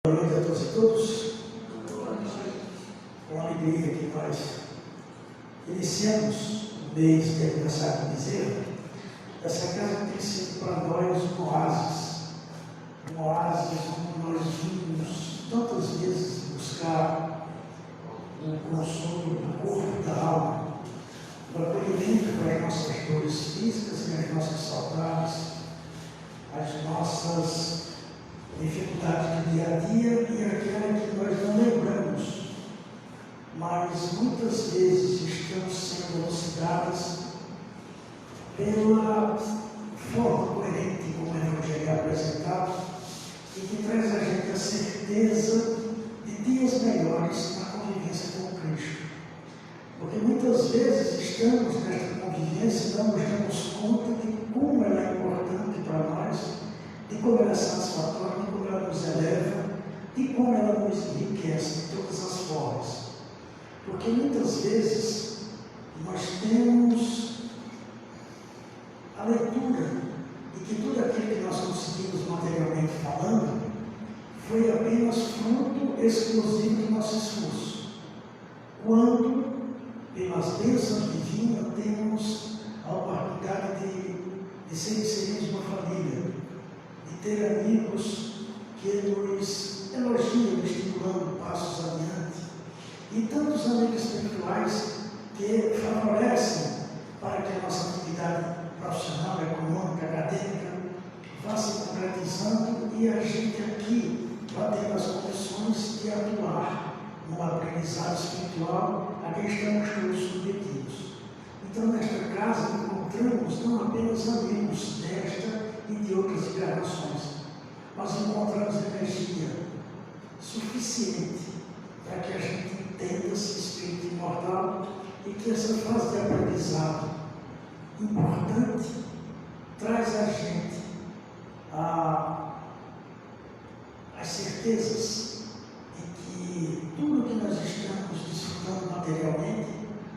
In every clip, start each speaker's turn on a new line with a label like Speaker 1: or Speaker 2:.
Speaker 1: Boa noite a todos e todas. Com alegria que nós iniciamos o mês de aniversário de Bezerra. Essa casa tem sido para nós um oásis onde nós vimos tantas vezes buscar o consolo do corpo e da alma, o acolhimento para as nossas dores físicas e as nossas saudades, as nossas dificuldades do dia a dia e aquela que nós não lembramos, mas muitas vezes estão sendo elucidadas pela forma coerente como o Evangelho é apresentado e que traz a gente a certeza de dias melhores na convivência com Cristo. Porque muitas vezes estamos nesta convivência e não nos damos conta de como ela é importante para nós, de como ela é satisfatória, de como ela nos eleva, de como ela nos enriquece de todas as formas. Porque muitas vezes nós temos a leitura de que tudo aquilo que nós conseguimos materialmente falando foi apenas fruto exclusivo do nosso esforço. Quando, pelas bênçãos divinas, temos a oportunidade de ser inseridos numa família, de ter amigos que nos elogiam, estimulando passos adiante, e tantos amigos espirituais que favorecem para que a nossa atividade profissional, econômica, acadêmica vá se concretizando e a gente aqui vá ter as condições de atuar no aprendizado espiritual a que estamos todos submetidos. Então, nesta casa, encontramos não apenas amigos desta e de outras encarnações, mas encontramos energia suficiente para que a gente entenda esse espírito imortal e que essa fase de aprendizado importante traz a gente as certezas de que tudo que nós estamos desfrutando materialmente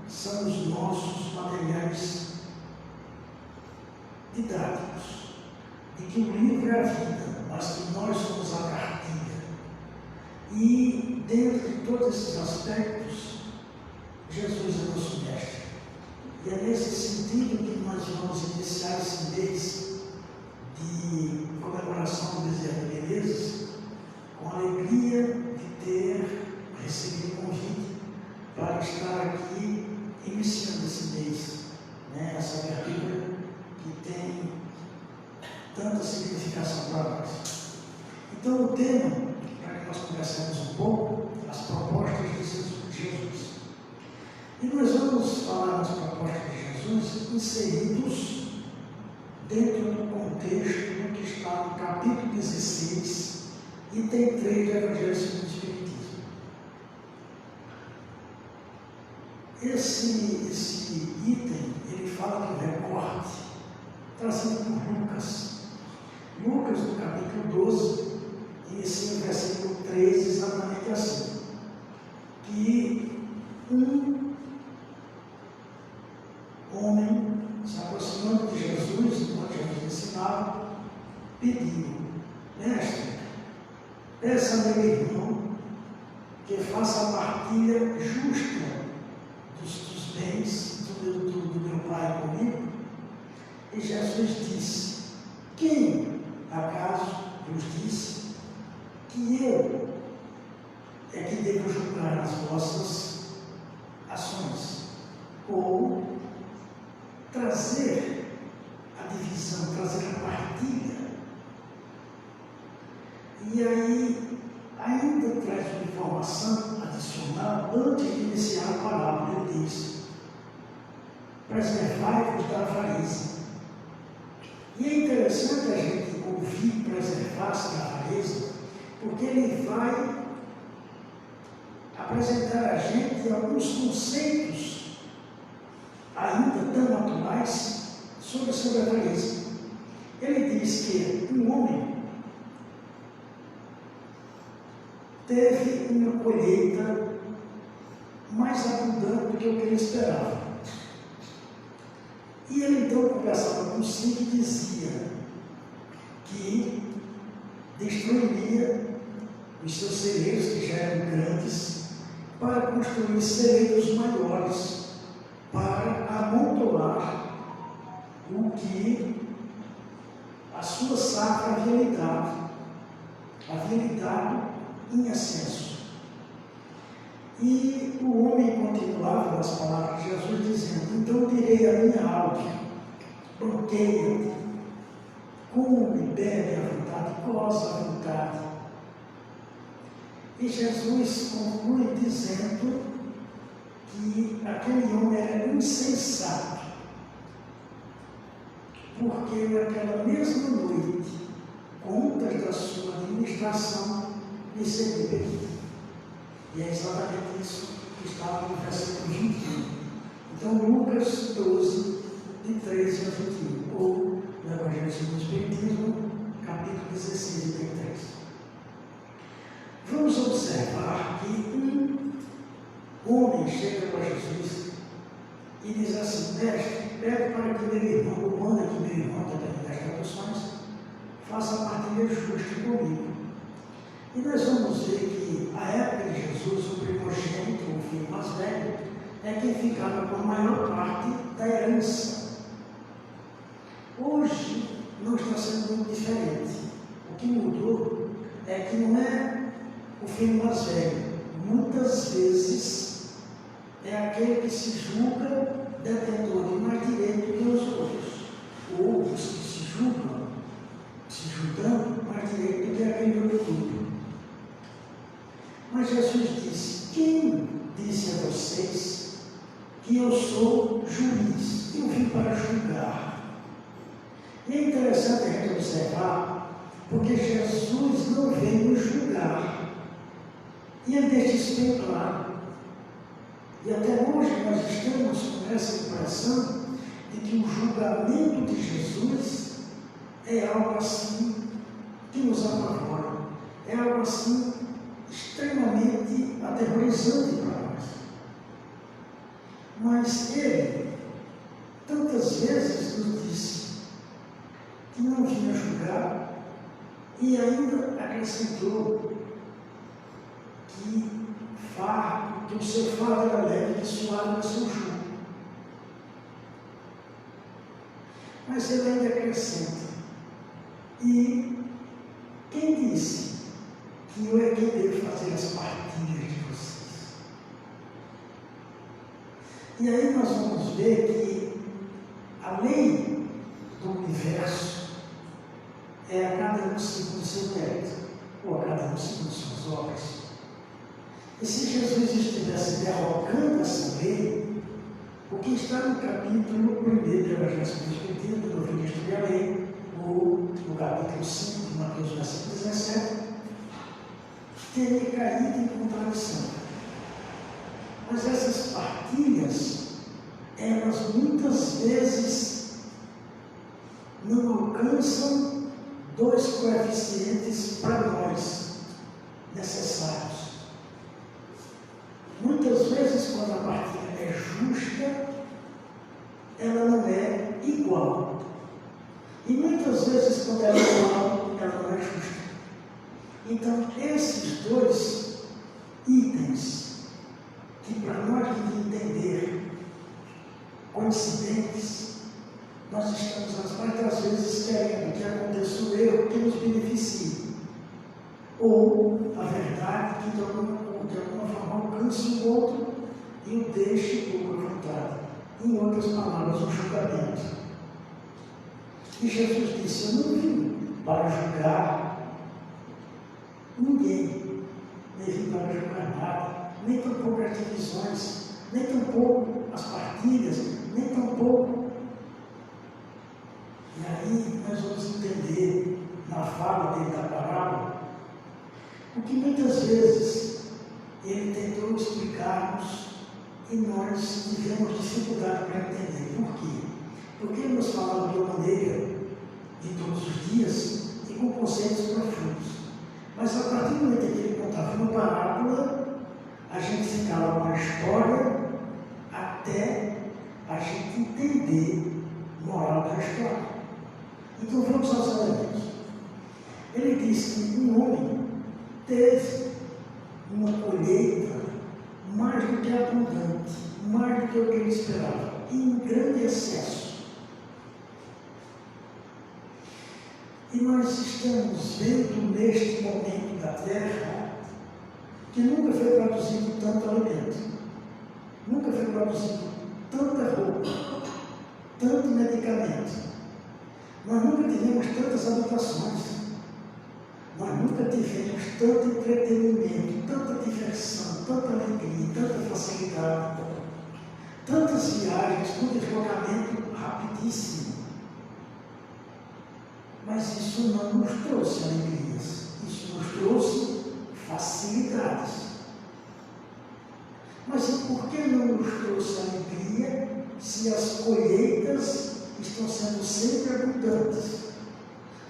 Speaker 1: são os nossos materiais didáticos, de que o livro é a vida, mas que nós somos a cartilha. E dentro de todos esses aspectos, Jesus é nosso mestre. E é nesse sentido que nós vamos iniciar esse mês de comemoração do Bezerra de Menezes, com a alegria de ter recebido o convite para estar aqui iniciando esse mês, essa abertura que tem tanta significação para nós. Então, o tema, para que nós conversemos um pouco, as propostas de Jesus. E nós vamos falar das propostas de Jesus inseridos dentro do contexto do que está no capítulo 16, item 3 do Evangelho segundo o Espiritismo. Esse item, ele fala de um recorte trazido por Lucas. Lucas, no capítulo 12, inicia o versículo 13, exatamente assim: que um homem, se aproximando de Jesus, enquanto Jesus ensinava, pediu: mestre, peça a meu irmão que faça a partilha justa dos bens do meu pai comigo. E Jesus disse: quem acaso vos disse que eu é que devo julgar as vossas ações, ou trazer a divisão, trazer a partilha? E aí, ainda traz uma informação adicional antes de iniciar a palavra. Ele diz: preservai-vos da avareza. E é interessante a gente ouvir preservar-se da avareza, porque ele vai apresentar a gente alguns conceitos ainda tão atuais sobre a avareza. Ele diz que um homem teve uma colheita mais abundante do que o que ele esperava. E ele então conversava consigo e dizia que destruiria os seus celeiros, que já eram grandes, para construir celeiros maiores, para amontoar o que a sua safra havia lhe dado em excesso. E o homem continuava nas palavras de Jesus, dizendo: então direi a minha alma, bloqueia-te, come, bebe à vontade, goza à vontade. E Jesus conclui dizendo que aquele homem era insensato, porque naquela mesma noite, contas da sua administração lhe seriam pedidas. E é exatamente isso que está no versículo 21. Então, Lucas 12, de 13 a 21, ou no Evangelho segundo o Espiritismo, capítulo 16 e 33. Vamos observar que um homem chega para Jesus e diz assim: mestre, pede para que meu irmão, ou manda que meu irmão, dependendo das traduções, faça a partilha justa comigo. E nós vamos ver que a época de Jesus, o primogênito, o filho mais velho, é quem ficava com a maior parte da herança. Hoje não está sendo muito diferente. O que mudou é que não é o filho mais velho. Muitas vezes é aquele que se julga detentor de mais direito que os outros. Ou os que se julgando mais direito do que aquele outro grupo. Mas Jesus disse: quem disse a vocês que eu sou juiz? Eu vim para julgar. E é interessante a gente observar, porque Jesus não veio nos julgar. E ele deixa isso bem claro. E até hoje nós estamos com essa impressão de que o julgamento de Jesus é algo assim que nos apavora, é algo assim extremamente aterrorizante para nós. Mas ele tantas vezes nos disse que não vinha julgar, e ainda acrescentou que o seu fardo era leve, que suave era o seu jugo. Mas ele ainda acrescenta: e quem disse que eu é que devo fazer as partilhas de vocês? E aí nós vamos ver que a lei do universo é a cada um segundo o seu mérito, ou a cada um segundo suas obras. E se Jesus estivesse derrogando essa lei, o que está no capítulo 1 do Evangelho segundo o Espiritismo, do Ministro da Lei, ou no capítulo 5 de Mateus, versículo 17, teria caído em contradição. Mas essas partilhas, elas muitas vezes não alcançam dois coeficientes para nós necessários. Muitas vezes, quando a partilha é justa, ela não é igual. E muitas vezes, quando ela é igual, ela não é justa. Então, esses dois itens, que para nós de entender coincidentes, nós estamos as mais das vezes querendo que aconteça o erro que nos beneficie, ou a verdade que de alguma forma alcance o outro e o deixe por vontade. Em outras palavras, o julgamento. E Jesus disse: eu não vim para julgar ninguém, nem vim para julgar nada, nem tampouco as divisões, nem tampouco as partilhas, nem tampouco. E aí nós vamos entender na fala dele da parábola o que muitas vezes ele tentou explicar-nos e nós tivemos dificuldade para entender. Por quê? Porque ele nos falava de uma maneira de todos os dias e com conceitos profundos. Mas a partir do momento que ele contava uma parábola, a gente ficava com a história até a gente entender a moral da história. Então vamos aos elementos. Ele disse que um homem teve uma colheita mais do que abundante, mais do que o que ele esperava, em grande excesso. E nós estamos vendo neste momento da Terra que nunca foi produzido tanto alimento, nunca foi produzido tanta roupa, tanto medicamento. Nós nunca tivemos tantas habitações, nós nunca tivemos tanto entretenimento, tanta diversão, tanta alegria, tanta facilidade, tantas viagens, com deslocamento rapidíssimo. Mas isso não nos trouxe alegrias, isso nos trouxe facilidades. Mas e por que não nos trouxe alegria se as colheitas estão sendo sempre abundantes?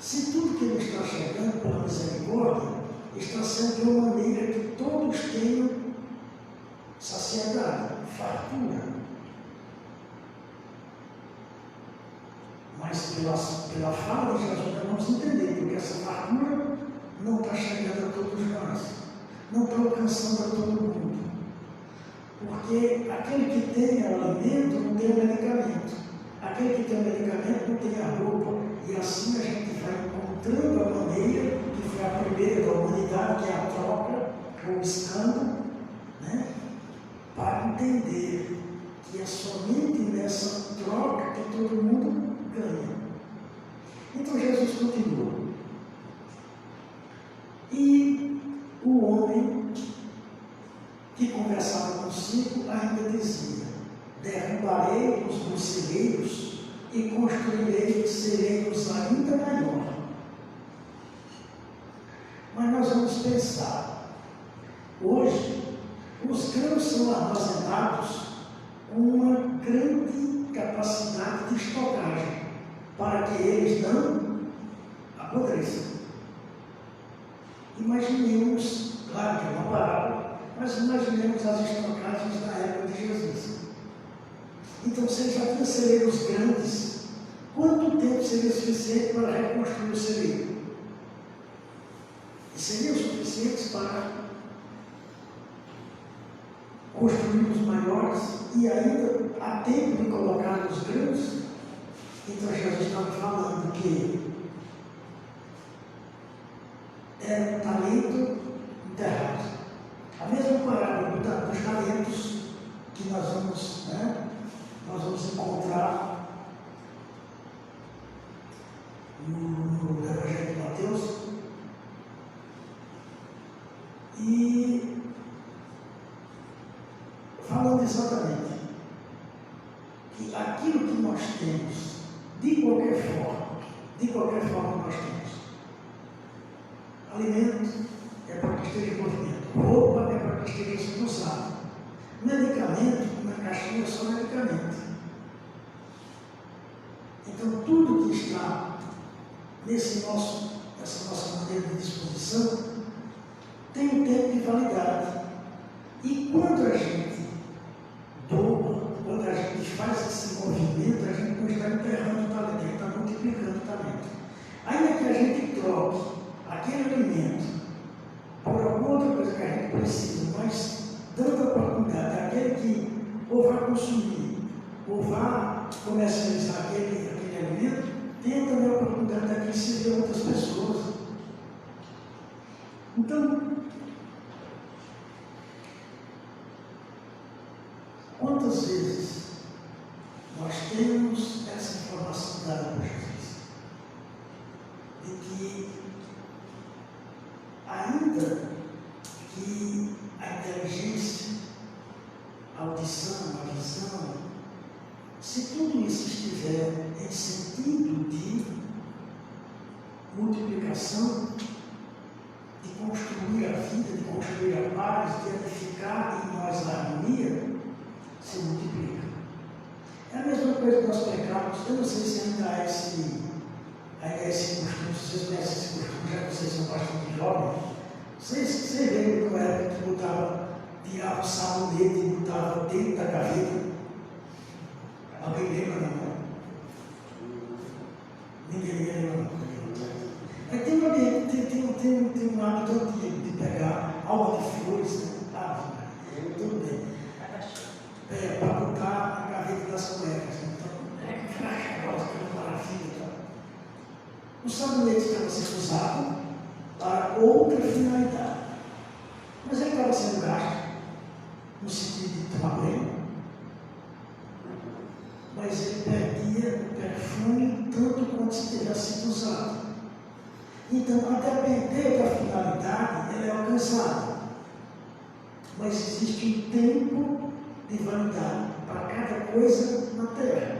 Speaker 1: Se tudo que ele está chegando pela misericórdia está sendo de uma maneira que todos tenham saciedade, fartura. Mas pela fala de Jesus nós vamos entender que essa fartura não está chegando a todos nós, não está alcançando a todo mundo. Porque aquele que tem alimento não tem medicamento, aquele que tem medicamento não tem a roupa, e assim a gente vai encontrando a maneira, que foi a primeira da humanidade, que é a troca, ou escândalo, né? Para entender que é somente nessa troca que todo mundo ganha. Então Jesus continua. E o homem que conversava consigo ainda dizia: derrubarei os meus celeiros e construirei celeiros ainda maior. Mas nós vamos pensar, hoje os grãos são armazenados com uma grande capacidade de estocagem, para que eles não apodreçam. Imaginemos, claro que é uma parábola, mas imaginemos as estocagens da época de Jesus. Então, se ele já tinha celeiros grandes, quanto tempo seria suficiente para reconstruir o celeiro? E seriam suficientes para construir os maiores e ainda há tempo de colocar os grãos? Então Jesus estava falando que era um talento enterrado. A mesma parábola dos talentos que nós vamos encontrar no Evangelho de Mateus. E falando exatamente que aquilo que nós temos, de qualquer forma nós temos. Alimento é para que esteja em movimento, roupa é para que esteja sendo usada, medicamento, na caixinha é só medicamento. Então tudo que está nessa nossa maneira de disposição tem um tempo de validade. E quando a gente doa, quando a gente faz esse movimento, a gente não está enterrando o talento, a gente está multiplicando o talento. Ainda que a gente troque aquele alimento por alguma outra coisa que a gente precisa, mas dando a oportunidade àquele que ou vai consumir, ou vai comercializar aquele alimento, tenha também a oportunidade daquele servir a outras pessoas. Então, quantas vezes nós temos essa informação dada por Jesus, de que, ainda que a inteligência, a audição, a visão, se tudo isso estiver em sentido de multiplicação, de construir a vida, de construir a paz, de edificar em nós a harmonia, se multiplica. É a mesma coisa que nós pecamos. Eu não sei se ainda há esse costume, vocês conhecem esse costume, já que vocês são bastante jovens. Vocês lembram de uma época que tirava o sabonete e botava dentro da gaveta? Alguém lembra, não? Ninguém lembra, não. Tem um hábito antigo de pegar alma de flores, 2, né? Tudo bem. Para botar a gaveta das cuecas. Então, aquela maravilha e tal. O sabonete estava sendo usado para outra finalidade. Mas ele estava sendo gasto no sentido de tomar banho. Mas ele perdia o perfume tanto quanto se tivesse sido usado. Então, a depender da finalidade, ela é alcançada. Mas existe um tempo de validade para cada coisa na terra.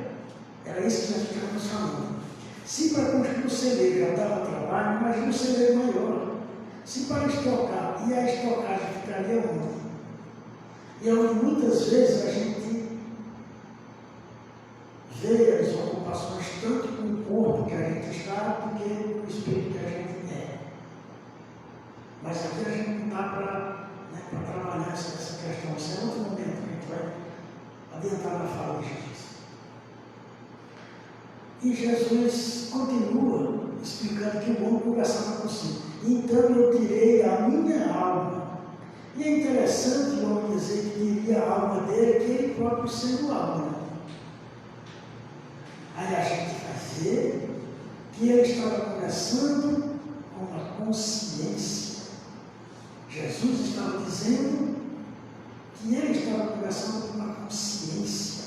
Speaker 1: Era isso que nós estávamos falando. Se para construir o celeiro já dava trabalho, imagina um celeiro maior. Se para estocar, e a estocagem ficaria onde? E onde muitas vezes a gente vê as ocupações tanto com o corpo que a gente está, do que com o espírito que a gente é. Mas aqui a gente não dá para trabalhar essa questão. Esse é outro momento que a gente vai adiantar na fala de Jesus. E Jesus continua explicando que o homem conversava consigo. Então eu tirei a minha alma. E é interessante o homem dizer que diria a alma dele, que ele próprio sendo alma. Aí a gente vai ver que ele estava conversando com a consciência. Jesus estava dizendo que ele estava conversando com a consciência.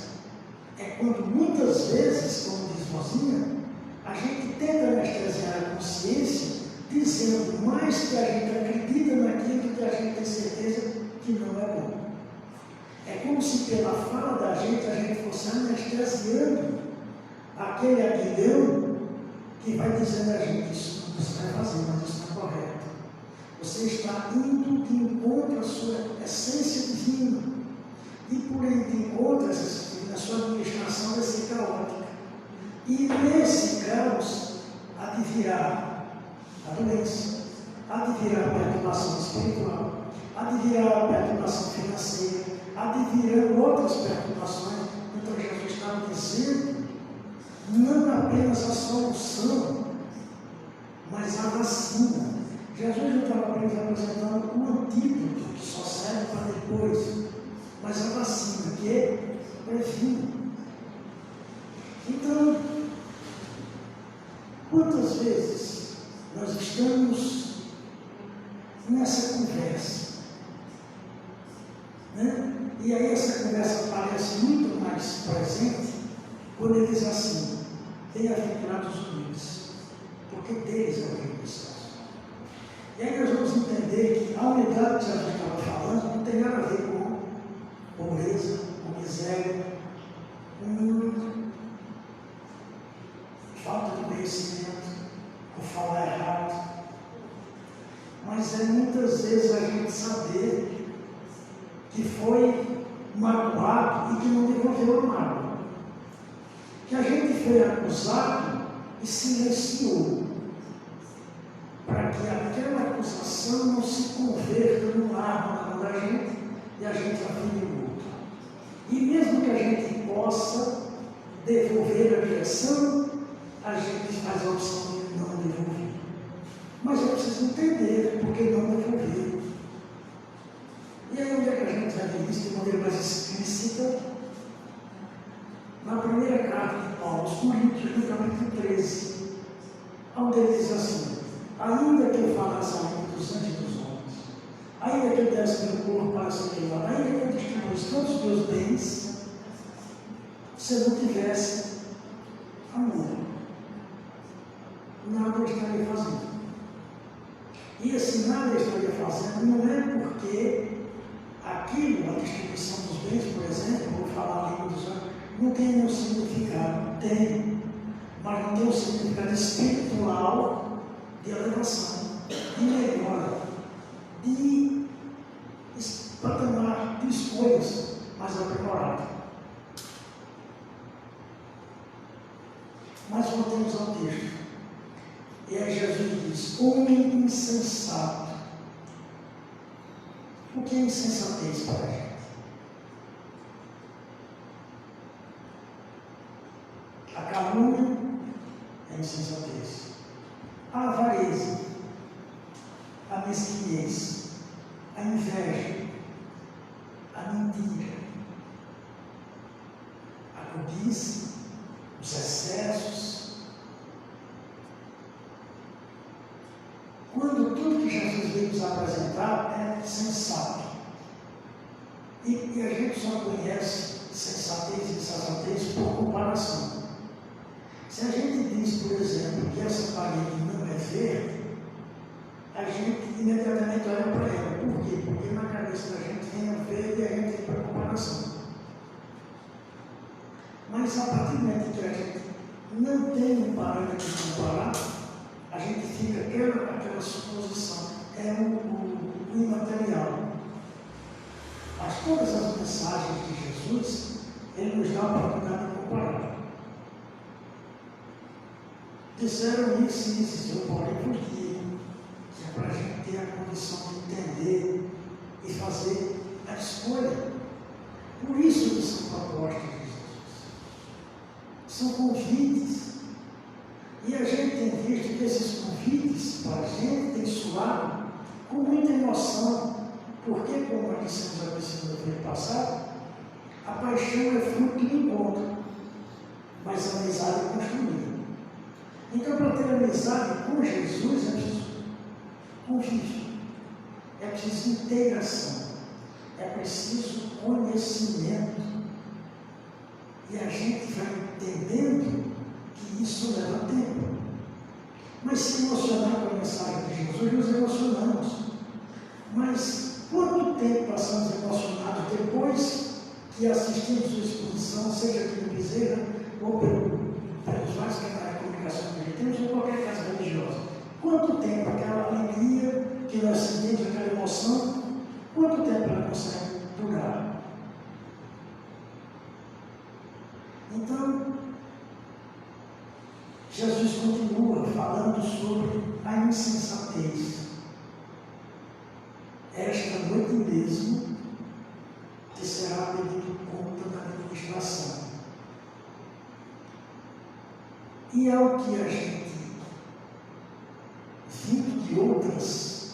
Speaker 1: É quando muitas vezes, como diz Mozinha, a gente tenta anestesiar a consciência dizendo mais que a gente acredita naquilo que a gente tem certeza que não é bom. É como se pela fala da gente fosse anestesiando aquele aguilhão que vai dizendo a gente, isso não você vai fazer, mas isso não é correto. Você está indo de encontro à sua essência divina. E por ir de encontro a essa essência divina, a sua administração vai ser caótica. E nesse caos, há de virar a doença, há de virar a perturbação espiritual, há de virar a perturbação financeira, há de virar outras perturbações. Então Jesus estava dizendo não apenas a solução, mas a vacina. Jesus não estava apenas apresentando um antídoto que só serve para depois, mas a vacina que previne. Então, quantas vezes nós estamos nessa conversa, né? E aí essa conversa parece muito mais presente quando ele diz assim: bem-aventurados os humildes, porque deles é o reino dos céus. E aí nós vamos entender que a unidade que a gente estava falando não tem nada a ver com pobreza, com miséria, com falta de conhecimento, com falar errado. Mas é muitas vezes a gente saber que foi magoado e que não devolveu a mágoa. Que a gente foi acusado e silenciou, para que aquela acusação não se converta no arma da gente e a gente afine o outro. E mesmo que a gente possa devolver a direção, a gente faz a opção de não devolver. Mas eu preciso entender porque não devolver. E aí onde é que a gente vai ver isso de maneira mais explícita? Na primeira carta de Paulo aos Coríntios, no capítulo 13, onde ele diz assim: ainda que eu falasse a língua dos anjos e dos homens, ainda que eu desse meu corpo para ser queimado, ainda que eu distribuísse todos os meus bens, se eu não tivesse amor, nada eu estaria fazendo. E esse nada eu estaria fazendo não é porque aquilo, a distribuição dos bens, por exemplo, vou falar a língua dos anjos, não tem nenhum significado. Tem, mas não tem um significado espiritual de elevação, de melhora, de patamar de escolhas mais aprimorado. Mas voltemos ao texto. E aí Jesus diz: homem insensato. O que é insensatez para a gente? A calúnia é insensatez. A avareza, a mesquinhez, a inveja, mentira, a cobiça, os excessos. Quando tudo que Jesus veio nos apresentar é sensato. E a gente só conhece sensatez e insensatez por comparação. Se a gente diz, por exemplo, que essa parede não é verde, a gente imediatamente olha para ela. Por quê? Porque na cabeça da gente vem a verde e a gente tem para comparação. Mas a partir do momento que a gente não tem um parâmetro de comparar, a gente fica aquela suposição. É o imaterial. Mas todas as mensagens de Jesus, ele nos dá a oportunidade de comparar. Disseram isso e isso, eu porém vos digo, que é para a gente ter a condição de entender e fazer a escolha. Por isso que são propostas de Jesus. São convites. E a gente tem visto que esses convites para a gente tem soado com muita emoção. Porque, como nós dissemos aqui segunda-feira passada, a paixão é fruto do encontro, mas a amizade é construída. Então, para ter amizade com Jesus, é preciso convívio, é preciso integração, é preciso conhecimento. E a gente vai entendendo que isso leva tempo. Mas se emocionar com a mensagem de Jesus, nos emocionamos. Mas quanto tempo passamos emocionados depois que assistimos a exposição, seja aqui no Bezerra ou pelos vários canais de comunicação que temos, ou qualquer casa religiosa? Quanto tempo aquela alegria que nós sentimos, aquela emoção, quanto tempo ela consegue durar? Então, Jesus continua falando sobre a insensatez. Esta noite mesmo te será pedido conta da administração. E ao que a gente, vindo de outras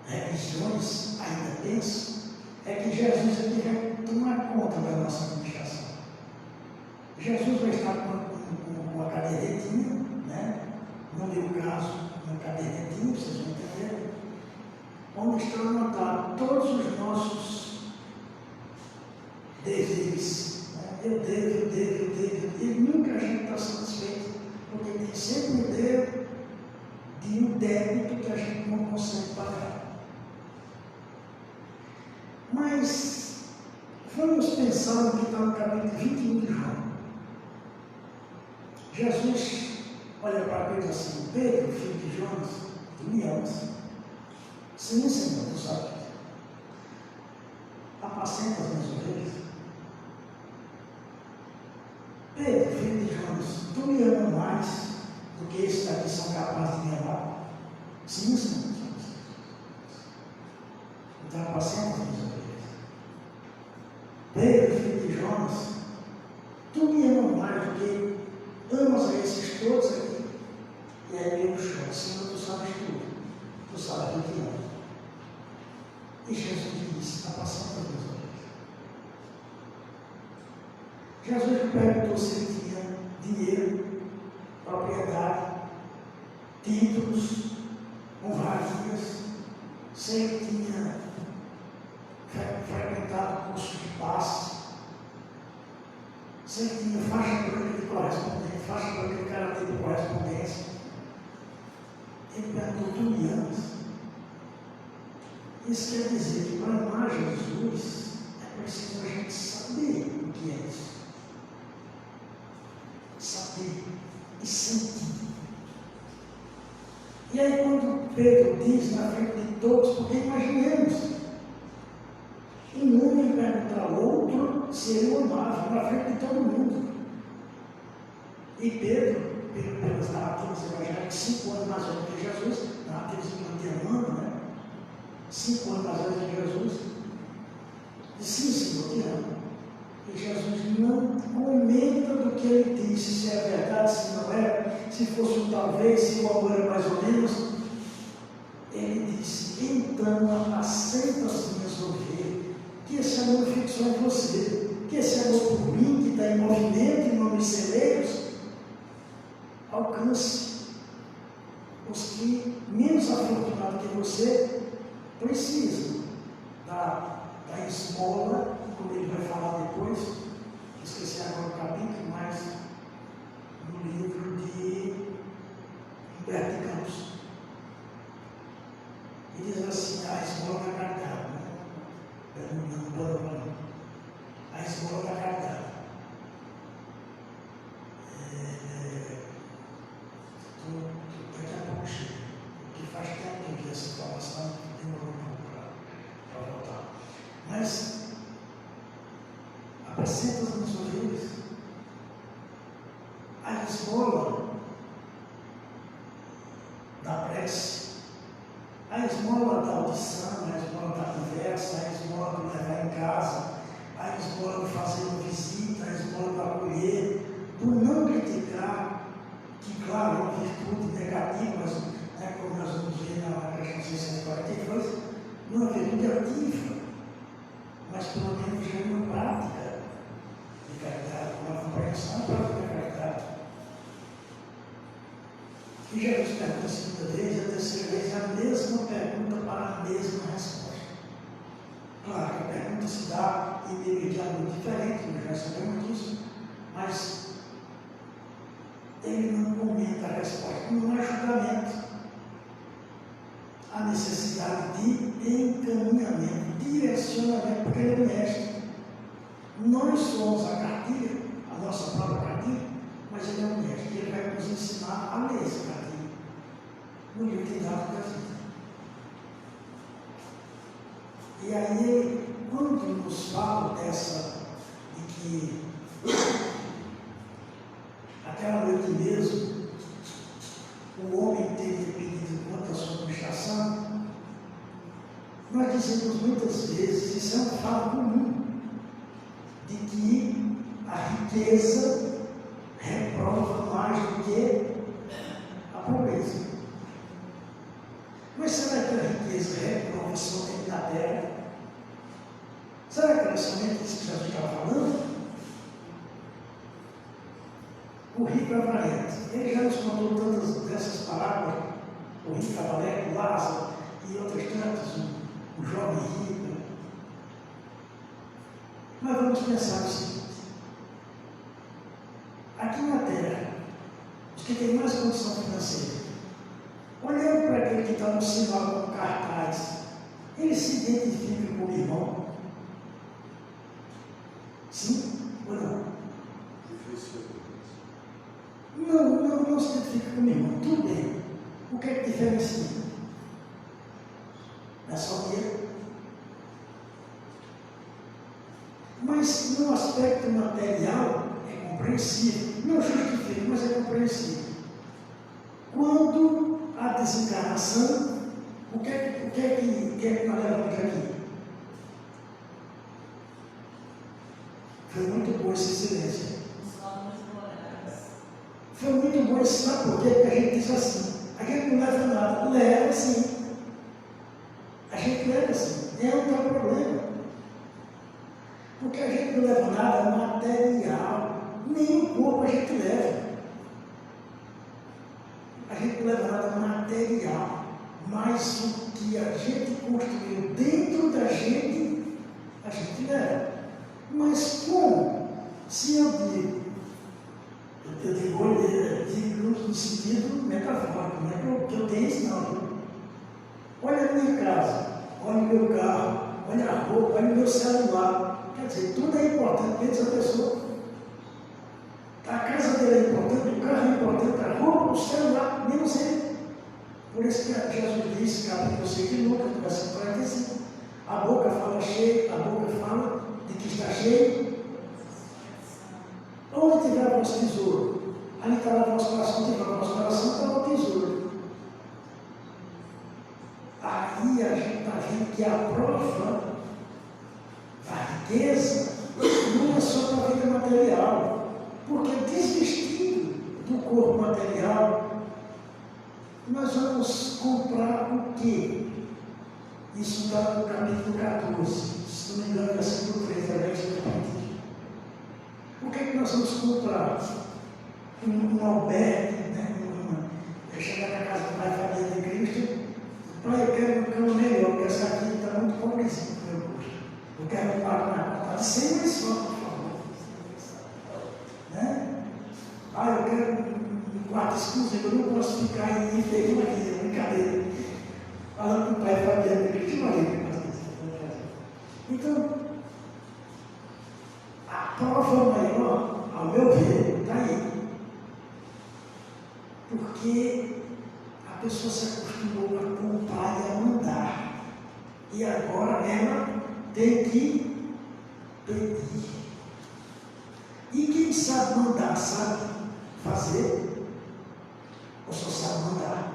Speaker 1: religiões, ainda pensa, é que Jesus aqui vai tomar conta da nossa administração. Jesus vai estar com uma cadeiretinha, né? No meu caso, uma cadeiretinha, vocês vão entender, onde estão anotados todos os nossos deveres. Né? Eu devo. E nunca a gente está satisfeito, porque tem sempre ideia de um débito que a gente não consegue pagar. Mas vamos pensar no que está no capítulo 21 de João. Jesus olha para Pedro assim: Pedro, filho de Jonas, tu me amas? Sim, Senhor, tu sabes. Apacenta as minhas ovelhas. Pedro, filho de Jonas, tu me amas mais do que esses daqui são capazes de me amar? Sim, Senhor. Então apacenta as minhas ovelhas. Pedro, filho de Jonas, tu me amas mais do que amas a esses todos aqui? E aí eu choro: Senhor, tu sabes tudo. Tu sabes o que amo. E Jesus disse: apacenta as minhas ovelhas. Jesus perguntou se ele tinha dinheiro, propriedade, títulos, honrarias, se ele tinha frequentado curso de passe, se ele tinha faixa branca de correspondência, faixa branca de karatê de correspondência. Ele perguntou: tu me amas? Isso quer dizer que para amar Jesus é preciso a gente saber o que é isso. Saber e sentir. E aí quando Pedro diz na frente de todos, porque imaginemos, um homem perguntar ao outro se ele o amava na frente de todo mundo. E Pedro, pelas narrativas evangélicas, 5 anos mais velho que Jesus, narrativas indianas, né? 5 anos mais velho que Jesus, disse: sim, Senhor, te amo. E Jesus não comenta do que ele disse, se é verdade, se não é, se fosse um talvez, se o amor é mais ou menos. Ele disse: então apacenta as minhas ovelhas. Que esse amor só em você. Que esse amor por mim, que está em movimento e não nos celeiros, alcance os que menos afortunados que você precisam da esmola, como ele vai falar depois, esqueci agora o capítulo, mas no livro de Humberto Campos. Ele diz assim, a esmola da caridade, a esmola da caridade. Daqui a pouco chega, porque faz tempo que eu vi essa informação, demorou um pouco para voltar. Mas, apacenta as minhas ovelhas. A esmola da prece, a esmola da audição, a esmola da conversa, a esmola do levar em casa, a esmola do fazer uma visita, a esmola do acolher, do não criticar, que claro é uma virtude negativa, mas como nós vamos ver na questão 642, não é uma virtude ativa, mas pelo menos já é uma prática de caridade, uma compreensão prática da caridade. E Jesus pergunta a segunda vez e a terceira vez a mesma pergunta para a mesma resposta. Claro que a pergunta se dá em meio de algo diferente, nós já sabemos disso, mas ele não comenta a resposta, não há julgamento. A necessidade de encaminhamento, direcionamento, porque ele é mestre. Nós somos a cartilha, a nossa própria cartilha, mas ele é o mestre, ele vai nos ensinar a ler essa cartilha no livro de Dados da Vida. E aí, quando nos fala de que aquela noite mesmo, o homem teria pedido quanto à sua administração, nós dizemos muitas vezes, isso é um fato comum, de que a riqueza reprova mais do que a pobreza. Mas será que a riqueza reprova somente na terra? Será que era somente isso que Jesus estava falando? O rico avarento, ele já nos contou tantas dessas parábolas, o rico avarento, Lázaro e outras tantas, o jovem rico. Mas vamos pensar o seguinte: aqui na terra, os que têm mais condição financeira, olhando para aquele que está no sinal com cartaz, ele se identifica com o irmão? Sim ou não? Não se identifica com o irmão. Tudo bem. O que é que diferencia? É só dinheiro. Mas no aspecto material é compreensível. Não justifica, mas é compreensível. Quando a desencarnação, o que é que nós levamos aqui? Foi muito bom esse silêncio. Foi muito bom esse, sabe por quê? Porque a gente diz assim, a gente não leva nada, leva sim. A gente leva sim, é um tal problema. Porque a gente não leva nada material, nem o corpo a gente leva. A gente não leva nada material, mas o que a gente construiu dentro da gente, a gente leva. Mas como? Se eu digo no sentido metafórico, não é que eu tenho isso não. Olha a minha casa, olha o meu carro, olha a roupa, olha o meu celular. Quer dizer, tudo é importante dentro dessa pessoa. A casa dele é importante, o carro é importante, a roupa, o celular, menos ele. Por isso que Jesus disse, capítulo 6 de Lucas, versículo 45, a boca fala cheio, a boca fala de que está cheio. Onde tiver o vosso tesouro, ali estará o vosso coração, onde tiver o vosso coração, estará o tesouro. Aí a gente está vendo que a prova da riqueza não é só para a vida material, porque desvestindo do corpo material, nós vamos comprar o quê? Isso está no capítulo 14, se não me engano, versículo 3, a gente que nós vamos comprar um albergue, né? Chegar na casa do Pai Família de Cristo, Pai, eu quero uma cama melhor, porque essa aqui está muito pobrezinha para o meu gosto. Eu quero pagar na conta de 100 mais só, por favor. Né? Eu quero um quarto exclusivo, eu não posso ficar em enfermaria, brincadeira. Falando com o Pai Família de Cristo, imagina. Então, a prova maior, ao meu ver, está aí. Porque a pessoa se acostumou a comprar e a mandar. E agora ela tem que pedir. E quem sabe mandar, sabe fazer? Ou só sabe mandar?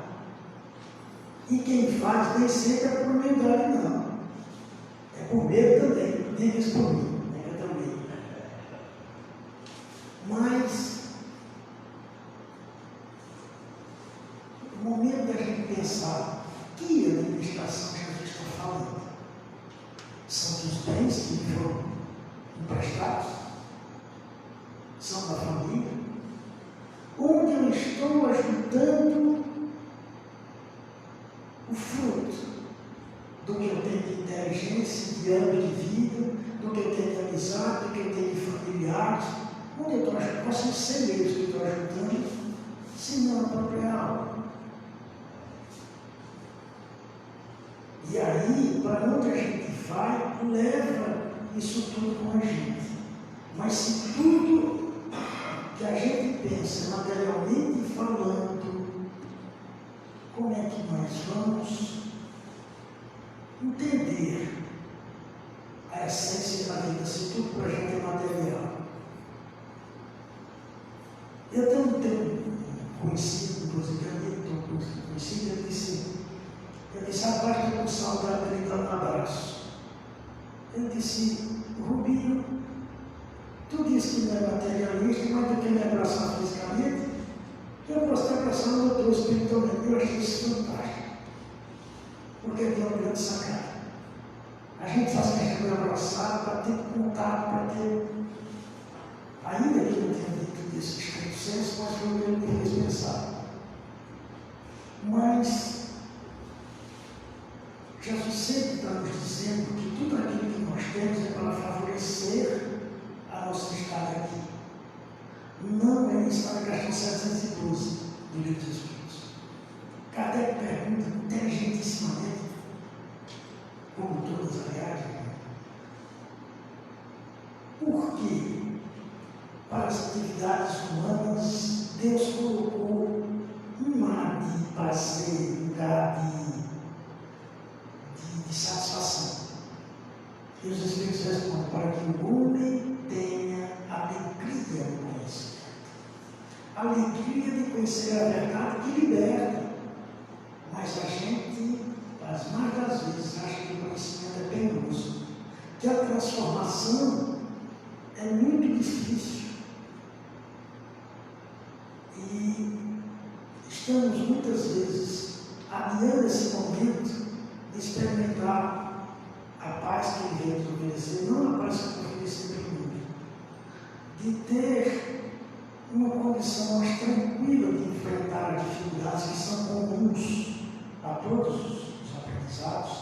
Speaker 1: E quem faz nem sempre é por humildade, não. É por medo também. Nem isso por mim. Eu também. Mas no momento da gente pensar que administração Jesus está falando, são dos bens que foram emprestados, são da família, onde eu estou ajudando o fruto do que eu tenho de inteligência, de ano de vida, do que eu tenho de amizade, do que eu tenho de familiares, onde eu estou ajudando, quais são os celeiros que eu estou ajudando, se não a própria alma. E aí, para onde a gente vai, leva isso tudo com a gente. Mas se tudo que a gente pensa materialmente falando, como é que nós vamos entender a essência da vida, se tudo para a gente é material? Eu tenho um conhecido, inclusive, ele disse, rapaz, estou com saudade dele dar um abraço. Ele disse, Rubinho, tu disse que não é materialista, mas tu quer me abraçar fisicamente? Eu posso te abraçar no teu espiritualmente. Eu achei isso fantástico. Porque tem uma grande sacada. A gente faz questão de abraçar para ter contato, para ter. Ainda que eu não tenha dito desse estrito senso, mas foi o que ele me fez pensar. Mas Jesus sempre está nos dizendo que tudo aquilo que nós temos é para favorecer a nossa estada aqui. Não é isso, está na questão 712 do Livro dos Espíritos. Kardec pergunta inteligentissimamente, como todas aliás, por que para as atividades humanas Deus colocou um mar de prazer, um lugar de satisfação? E os Espíritos respondem, para que o homem tenha alegria no conhecimento. Alegria de conhecer a verdade que liberta. Mas a gente, as mais das vezes, acha que o conhecimento é penoso, que a transformação é muito difícil. E estamos muitas vezes adiando esse momento de experimentar a paz que ele veio nos oferecer, não a paz que ele ofereceu pelo mundo, de ter uma condição mais tranquila de enfrentar as dificuldades que são comuns a todos os aprendizados,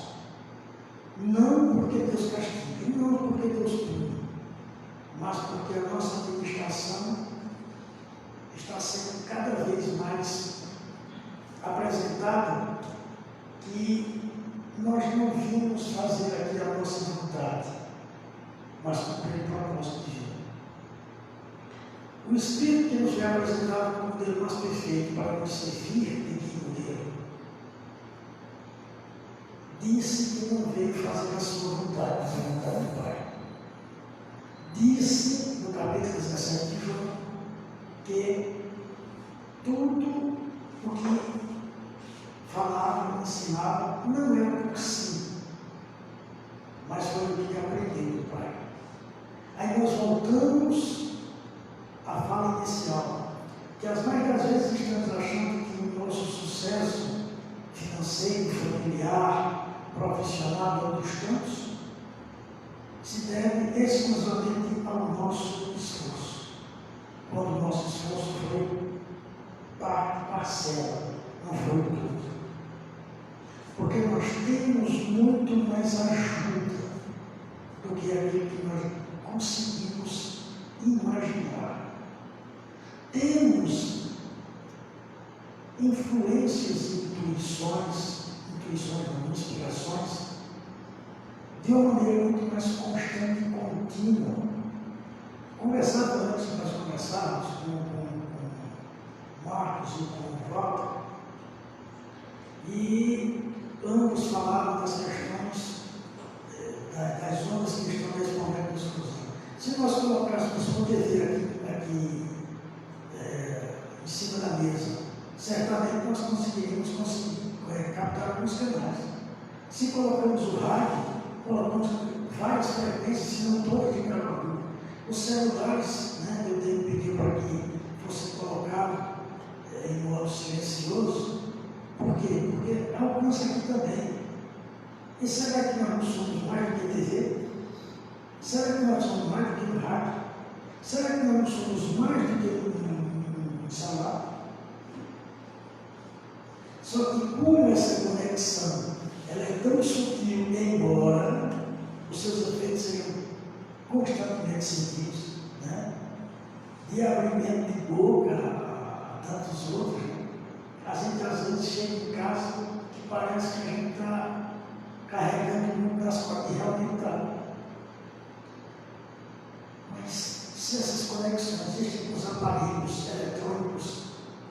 Speaker 1: não porque Deus castiga, não porque Deus pune, mas porque a nossa administração está sendo cada vez mais apresentada que nós não vimos fazer aqui a nossa vontade, mas cumprir o propósito de vida. O Espírito que nos é apresentado como o modelo mais perfeito para nos servir de que modelo, disse que não veio fazer a sua vontade, mas a vontade do Pai. Disse no capítulo 17 de João que tudo o que falava, ensinava, não era por si, mas foi o que aprendeu do Pai. Aí nós voltamos à fala inicial, que as mais das vezes estamos achando que o nosso sucesso financeiro, familiar, profissional e outros campos se deve exclusivamente ao nosso esforço. parcela, não foi tudo. Porque nós temos muito mais ajuda do que aquilo que nós conseguimos imaginar. Temos influências e intuições não, inspirações, de uma maneira muito mais constante e contínua. Conversava antes de nós conversarmos com Marcos e com Walter, e ambos falaram das questões das ondas que estão nesse momento nos cruzando. Se nós colocássemos um dever aqui em cima da mesa, certamente nós conseguiríamos captar alguns canais. Se colocamos o rádio, colocamos várias frequências, se não todas de cada um. Os celulares, né, eu tenho pedido para que fosse colocado em modo silencioso. Por quê? Porque alcança aqui também. E será que nós não somos mais do que TV? Será que nós somos mais do que o rádio? Será que nós não somos mais do que um celular? Só que como essa conexão ela é tão sutil, embora os seus efeitos sejam constantemente sentidos, né? De abrimento de boca a tantos outros, né? A gente às vezes chega em casa que parece que a gente está carregando o mundo nas costas, e realmente está. Mas se essas conexões existem com os aparelhos eletrônicos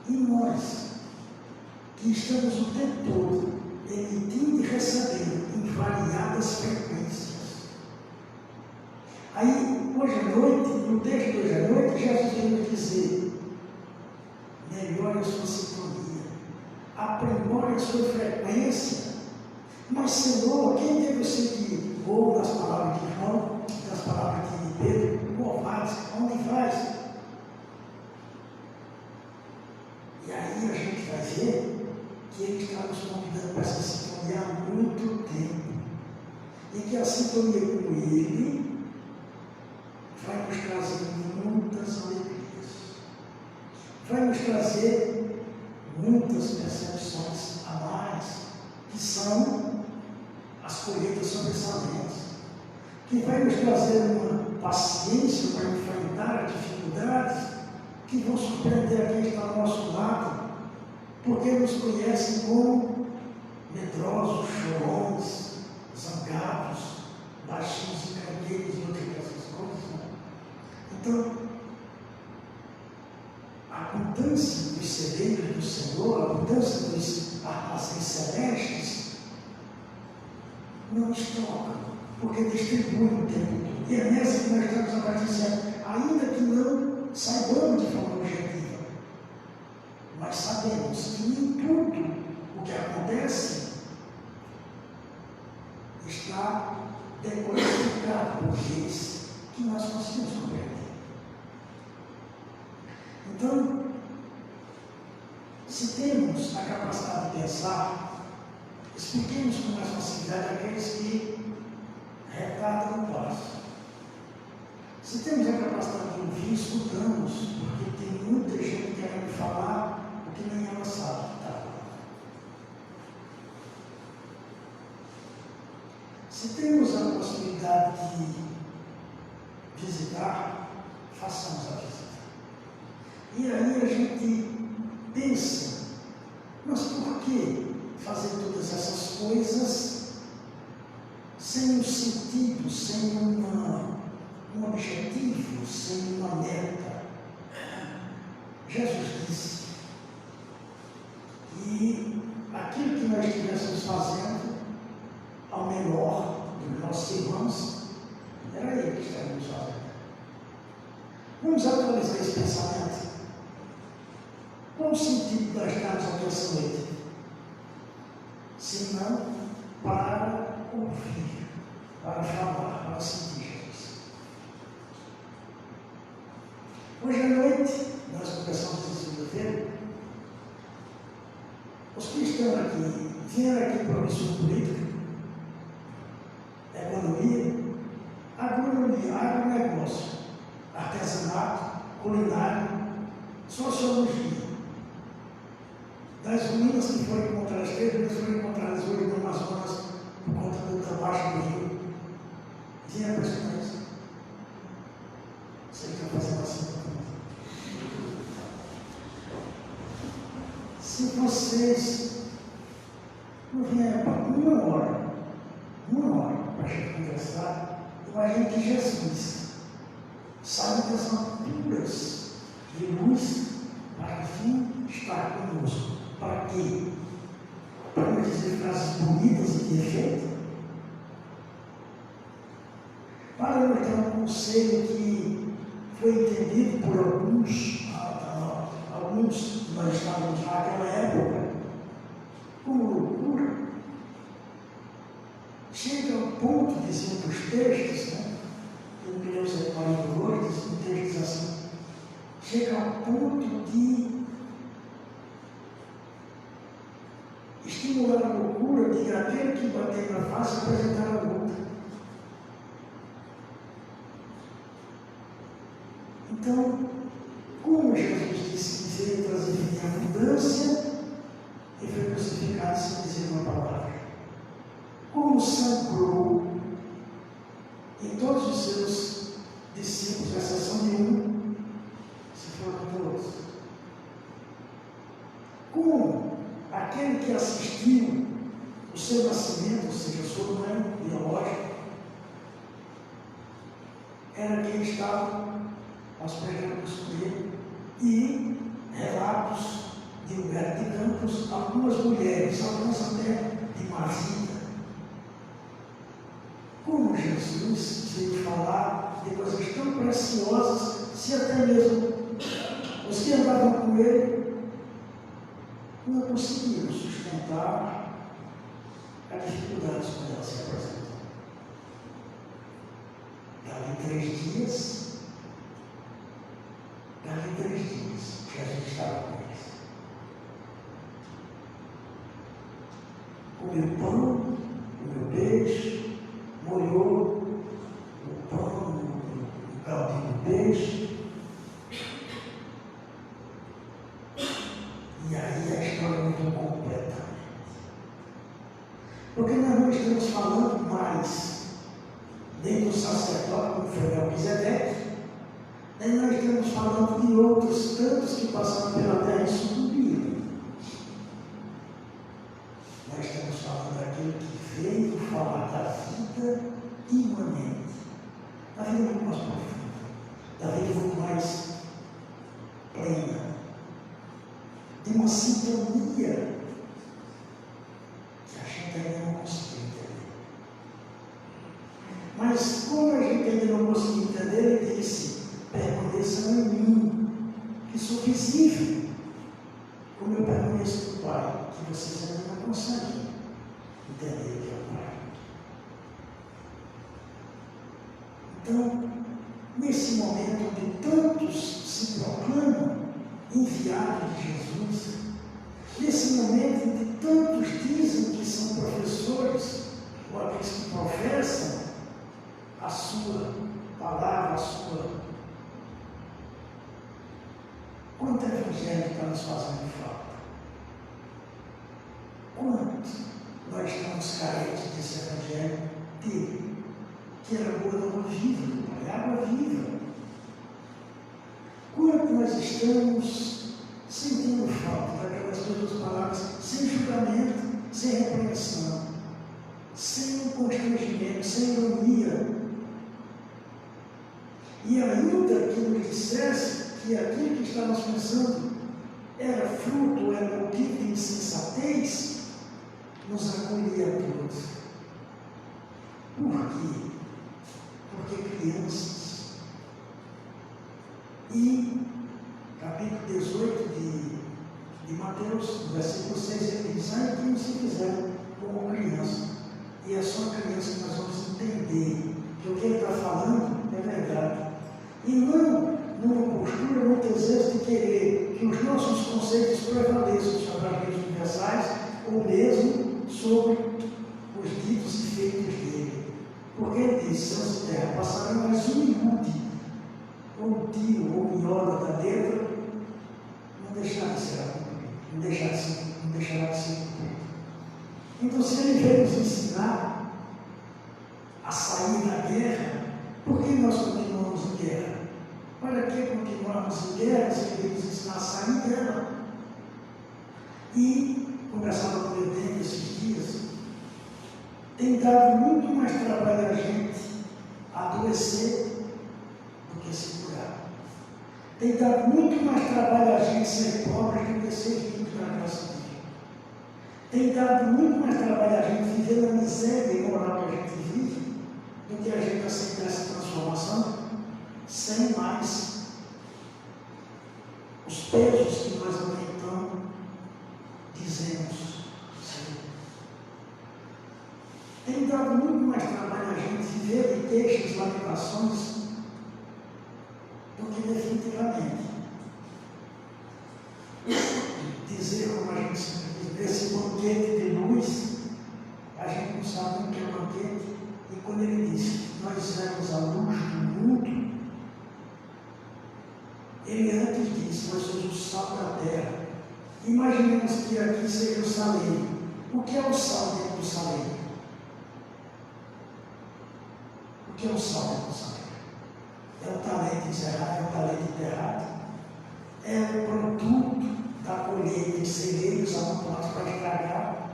Speaker 1: e nós, que estamos o tempo todo emitindo e recebendo em variadas frequências. Aí, hoje à noite, no texto de hoje à noite, Jesus veio nos dizer: melhore a sua sintonia, aprimore a sua frequência. Mas, Senhor, quem teve você que ouve nas palavras de João, nas palavras de Pedro, covardes, onde faz? E aí a gente vai ver que ele está nos convidando para essa sintonia há muito tempo. E que a sintonia com ele vai nos trazer muitas alegrias. Vai nos trazer muitas percepções a mais, que são as colheitas sobressalentes. Que vai nos trazer uma paciência para enfrentar dificuldades que vão surpreender quem está ao nosso lado, porque nos conhecem como medrosos, chorões, zangados, baixinhos e cagueiros e outras dessas coisas. Né? Então, a abundância dos celeiros do Senhor, a abundância dos armazéns celestes, não nos toca, porque distribui o tempo todo. E é nessa que nós estamos aparecendo, ainda que não saibamos de forma objetiva. Mas sabemos que nem tudo o que acontece está decodificado por leis que nós conseguimos compreender. Então, se temos a capacidade de pensar, expliquemos com mais facilidade aqueles que retardam o passo. Se temos a capacidade de ouvir, escutamos, porque tem muita gente querendo falar o que nem ela sabe. Tá? Se temos a possibilidade de visitar, façamos a visita. E aí a gente pensa, mas por que fazer todas essas coisas sem um sentido, sem um objetivo, sem uma meta? Jesus disse que aquilo que nós estivéssemos fazendo ao menor dos nossos irmãos, era ele que estaríamos fazendo. Vamos atualizar esse pensamento. Qual o sentido de nós estarmos aqui essa noite? Se não para ouvir, para falar, para sentir Jesus. Hoje à noite, nós conversamos na segunda-feira, os que estão aqui, vieram aqui para a missão política, economia, agronomia, agronegócio, artesanato, culinária, sociologia. das ruínas que foram encontradas, 3 ruínas foram encontradas hoje no Amazonas por conta da baixa do rio. E é impressionante. Sei que vai fazer assim. Se vocês não vierem para uma hora para a gente conversar, imagine que Jesus sabe das alturas de luz para enfim estar conosco. Para quê? Para não dizer frases bonitas e de efeito? Para não ter um conselho que foi entendido por alguns nós estávamos naquela época, como loucura. Chega ao ponto, diziam os textos, né? Eu me lembro de 42, um texto diz assim, chega ao ponto de estimular a loucura de aquele que bater na face apresentar a luta. Então, como Jesus disse que veio trazer abundância e foi crucificado sem dizer uma palavra. Como sangrou em todos os seus discípulos, à exceção de um, se foram todos. Como aquele que assistiu o seu nascimento, ou seja, a sua mãe biológica, era quem estava aos pés da cruz com ele, e relatos de Humberto de Campos, algumas mulheres, algumas até de Marzita. Como Jesus veio falar de coisas tão preciosas, se até mesmo os que andavam com ele não conseguiram sustentar as dificuldades quando ela se apresentou. Dali 3 dias, Jesus estava com eles. Comeu pão, comeu peixe, molhou o pão no caldinho do peixe. E aí a história mudou completamente. Porque nós não estamos falando mais nem do sacerdote, como foi Melquisedeque, nem nós estamos falando de outros tantos que passaram pela terra e sucumbiram. Nós estamos falando daquele que veio falar da vida imanente, da vida muito mais profunda, da vida muito mais plena, de uma sintonia que a gente ainda não conseguiu entender. Mas como a gente ainda não conseguiu entender, ele disse: permaneçam em mim, que sou visível, como eu permaneço no Pai, que vocês ainda não conseguem entender que é o Pai. Então, nesse momento onde tantos se proclamam enviados de Jesus, nesse momento em que tantos dizem que são professores, ou aqueles que professam a sua palavra, a sua. Quanto evangelho está nos fazendo falta? Quanto nós estamos carentes desse evangelho dele, que era boa da água viva, do Pai, água viva? Quanto nós estamos sentindo falta daquelas duas palavras, sem julgamento, sem repreensão, sem constrangimento, sem ironia? E ainda que nos dissesse que aquilo que estávamos pensando era fruto, era motivo de insensatez, nos acolhia a todos. Por quê? Porque crianças. E, capítulo 18 de Mateus, versículo 6, ele diz: ai, quem se fizer como criança. E é só criança que nós vamos entender que o que ele está falando é verdade. E não numa postura, num desejo de querer que os nossos conceitos prevaleçam sobre as leis universais ou mesmo sobre os ditos e feitos dele. Porque ele diz: céus e terra passarão, mas um miúde, ou tio, ou minhola da letra, não deixar de ser cumprido. não deixará de ser cumprido. Então, se ele veio nos ensinar a sair da guerra, por que nós continuamos em guerra? Para que continuarmos em guerra se ele veio nos ensinar a sair dela? E, conversava com o meu tempo esses dias, tem dado muito mais trabalho a gente adoecer do que se curar. Tem dado muito mais trabalho a gente ser pobre do que ser rico na graça de Deus. Tem dado muito mais trabalho a gente viver na miséria imoral que a gente vive do que a gente aceitar essa transformação sem mais os pesos que nós aumentamos, dizemos. Tem dado muito mais trabalho a gente viver de queixas, lamentações, do que definitivamente dizer, como a gente sempre diz, esse banquete de luz, a gente não sabe o que é banquete, e quando ele diz que nós éramos a luz do mundo, ele antes disse, nós somos o sal da terra. Imaginemos que aqui seja o saleiro. O que é o sal dentro do saleiro? O que é o sal dentro do saleiro? É o talento encerrado, é o talento enterrado, é o produto da colheita de celeiros amontoados para estragar,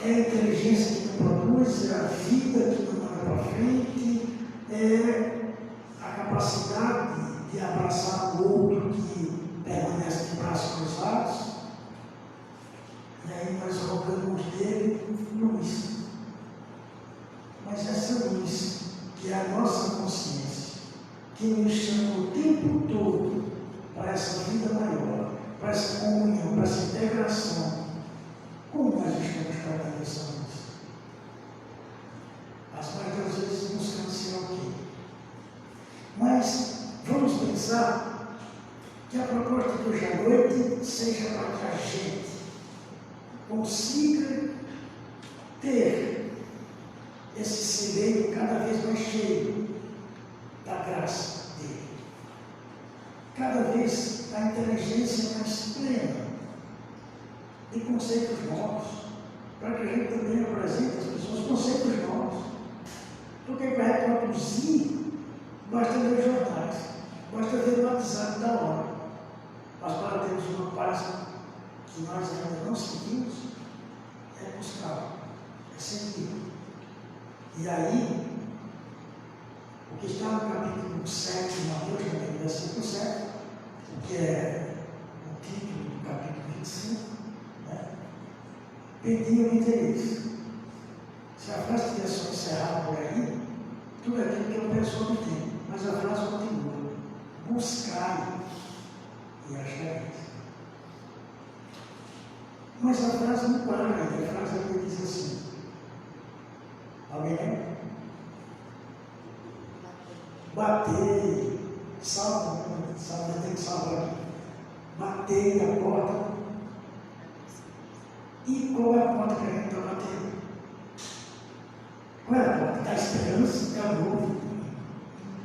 Speaker 1: é a inteligência que não produz, é a vida que não anda para frente, é a capacidade de abraçar o outro que permanece de braços cruzados, e aí nós rogamos dele luz. Mas essa luz, que é a nossa consciência, que nos chama o tempo todo para essa vida maior, para essa comunhão, para essa integração, como nós estamos tratando essa luz? As maioria das vezes buscando ser o quê? Mas vamos pensar que a proposta de hoje à noite seja para que a gente consiga ter esse celeiro cada vez mais cheio da graça dele. Cada vez a inteligência mais plena de conceitos novos, para que a gente também apresente às pessoas conceitos novos. Porque para reproduzir, basta ler jornais, basta ver o WhatsApp da hora. Mas para termos uma paz que nós ainda não sentimos, é buscar, é sentir. E aí, o que está no capítulo 7 de Mateus, também versículo 7, que é o título do capítulo 25, né? Pediam interesse. Se a frase tivesse só encerrado por aí, tudo aquilo que a pessoa não tem. Mas a frase continua: buscai e achareis. Mas a frase não para aí, a frase aqui diz assim. Alguém lembra? Batei, salva, tem que salvar aqui. Batei a porta. E qual é a porta que a gente está batendo? Qual é a porta? Da esperança, é o novo.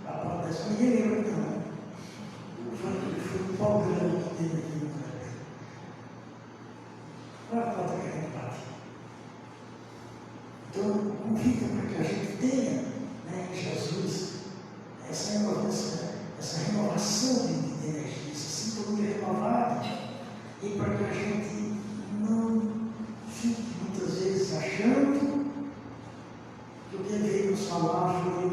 Speaker 1: A porta da esperança, ninguém lembra que não. Foi um pau grande que teve aqui no Brasil. Qual é a porta que a gente bate? Então, convida para que a gente tenha, né, em Jesus essa renovação de energia, essa sintonia renovada, e para que a gente não fique muitas vezes achando que o que veio nos falar foi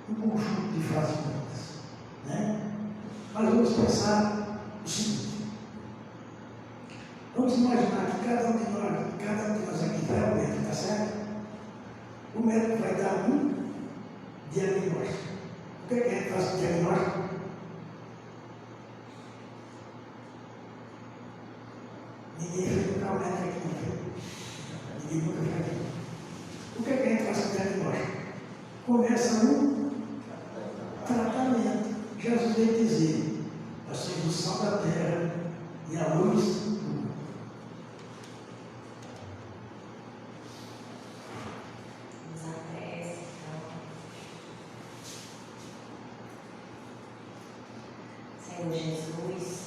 Speaker 1: um conjunto de frases bonitas, né? Mas vamos pensar o seguinte. Vamos imaginar que cada um de nós aqui vai ao médico, está certo? O médico vai dar um diagnóstico. O que é que a gente faz com o diagnóstico? Ninguém foi nunca ao médico aqui, não foi? Ninguém nunca foi aqui. O que é que a gente faz com o diagnóstico? Começa um tratamento. Jesus veio dizer: nós somos o sal da terra e a luz do mundo.
Speaker 2: Senhor Jesus,